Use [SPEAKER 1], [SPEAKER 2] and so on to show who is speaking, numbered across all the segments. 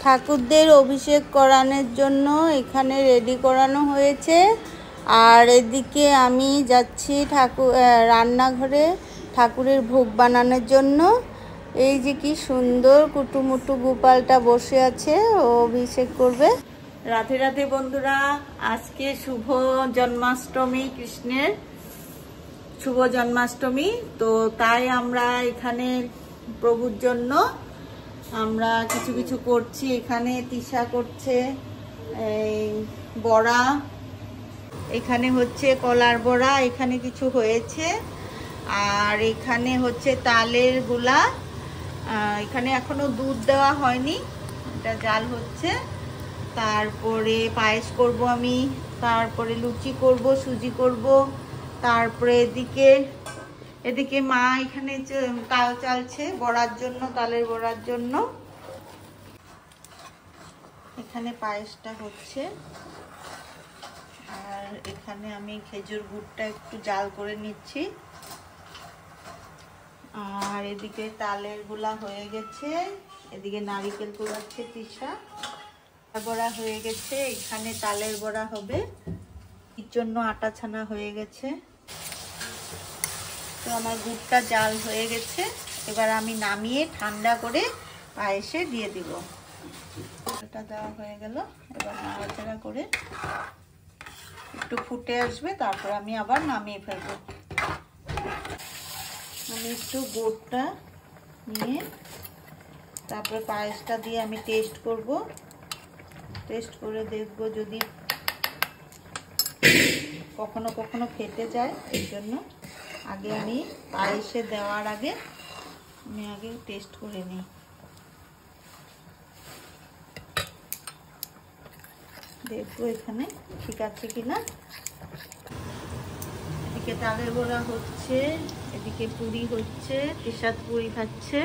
[SPEAKER 1] ঠাকুরদের অভিষেক করানোর জন্য এখানে রেডি করানো হয়েছে। আর এদিকে আমি যাচ্ছি রান্নাঘরে ঠাকুরের ভোগ বানানোর জন্য। এই যে কি সুন্দর কুটুমুটু গোপালটা বসে আছে, ও অভিষেক করবে। রাধে রাধে বন্ধুরা, আজকে শুভ জন্মাষ্টমী, কৃষ্ণের শুভ জন্মাষ্টমী। তো তাই আমরা এখানে প্রভুর জন্য আমরা কিছু কিছু করছি। এখানে তিশা করছে এই বড়া, এখানে হচ্ছে কলার বড়া, এখানে কিছু হয়েছে। আর এখানে হচ্ছে তালের গোলা, এখানে এখনো দুধ দেওয়া হয়নি, এটা জাল হচ্ছে। তারপরে পায়েস করব আমি, তারপরে লুচি করব, সুজি করব। তারপরে এদিকে মা এখানে তাল চালছে বড়ার জন্য, তালের বড়ার জন্য। এখানে পায়েসটা হচ্ছে। আর এখানে আমি খেজুর গুড়টা একটু জাল করে নিচ্ছি। আর এদিকে তালের গোলা হয়ে গেছে, এদিকে নারিকেল কুড়াচ্ছে তিশা। বড়া হয়ে গেছে, এখানে তালের বড়া হবে, এর জন্য আটা ছানা হয়ে গেছে। তো আমার গুড়টা জাল হয়ে গেছে, এবার আমি নামিয়ে ঠান্ডা করে পায়েসে দিয়ে দিব। এটা দেওয়া হয়ে গেল, এবার নাড়াচাড়া করে একটু ফুটে আসবে, তারপর আমি আবার নামিয়ে ফেলবো। আমি একটু গুড়টা নিয়ে তারপরে পায়েসটা দিয়ে আমি টেস্ট করব। টেস্ট করে দেখব যদি কখনো কখনো ফেটে যায়, এই জন্য আগে আমি পায়েসে দেওয়ার আগে আমি আগে টেস্ট করে নিই। দেখবো এখানে ঠিক আছে কিনা। এদিকে তালের বড়া হচ্ছে, এদিকে পুরি হচ্ছে, তিশাত পুরি খাচ্ছে।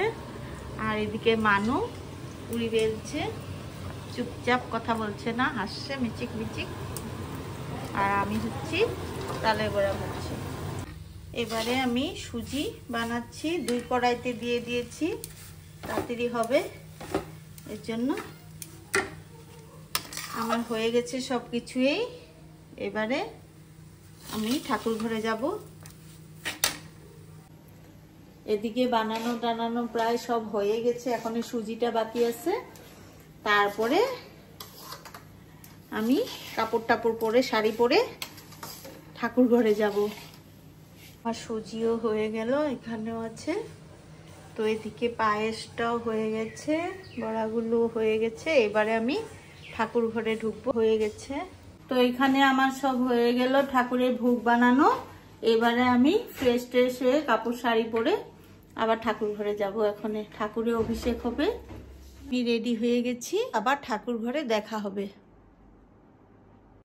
[SPEAKER 1] আর এদিকে মানু পুরি বেলছে, চুপচাপ কথা বলছে না, হাসছে মিচিক মিচিক। আর আমি হচ্ছি তালের বড়া হচ্ছে। এবারে আমি সুজি বানাচ্ছি, 2 কড়াইতে দিয়ে দিয়েছি, তাড়াতাড়ি হবে এর জন্য। আমার হয়ে গেছে সব কিছুই। এবারে আমি ঠাকুর ঘরে যাব। এদিকে বানানো টানানো প্রায় সব হয়ে গেছে, এখন সুজিটা বাকি আছে। তারপরে আমি কাপড় টাপড় পরে, শাড়ি পরে ঠাকুর ঘরে যাব। আর সুজিও হয়ে গেল, এখানেও আছে। তো এদিকে পায়েসটাও হয়ে গেছে, বড়াগুলো হয়ে গেছে। এবারে আমি ঠাকুর ঘরে ঢুকবো, হয়ে গেছে। তো এখানে আমার সব হয়ে গেল ঠাকুরের ভোগ বানানো। এবারে আমি ফ্রেশ ট্রেশ হয়ে কাপড় শাড়ি পরে আবার ঠাকুর ঘরে যাব। এখন ঠাকুরের অভিষেক হবে, আমি রেডি হয়ে গেছি, আবার ঠাকুর ঘরে দেখা হবে।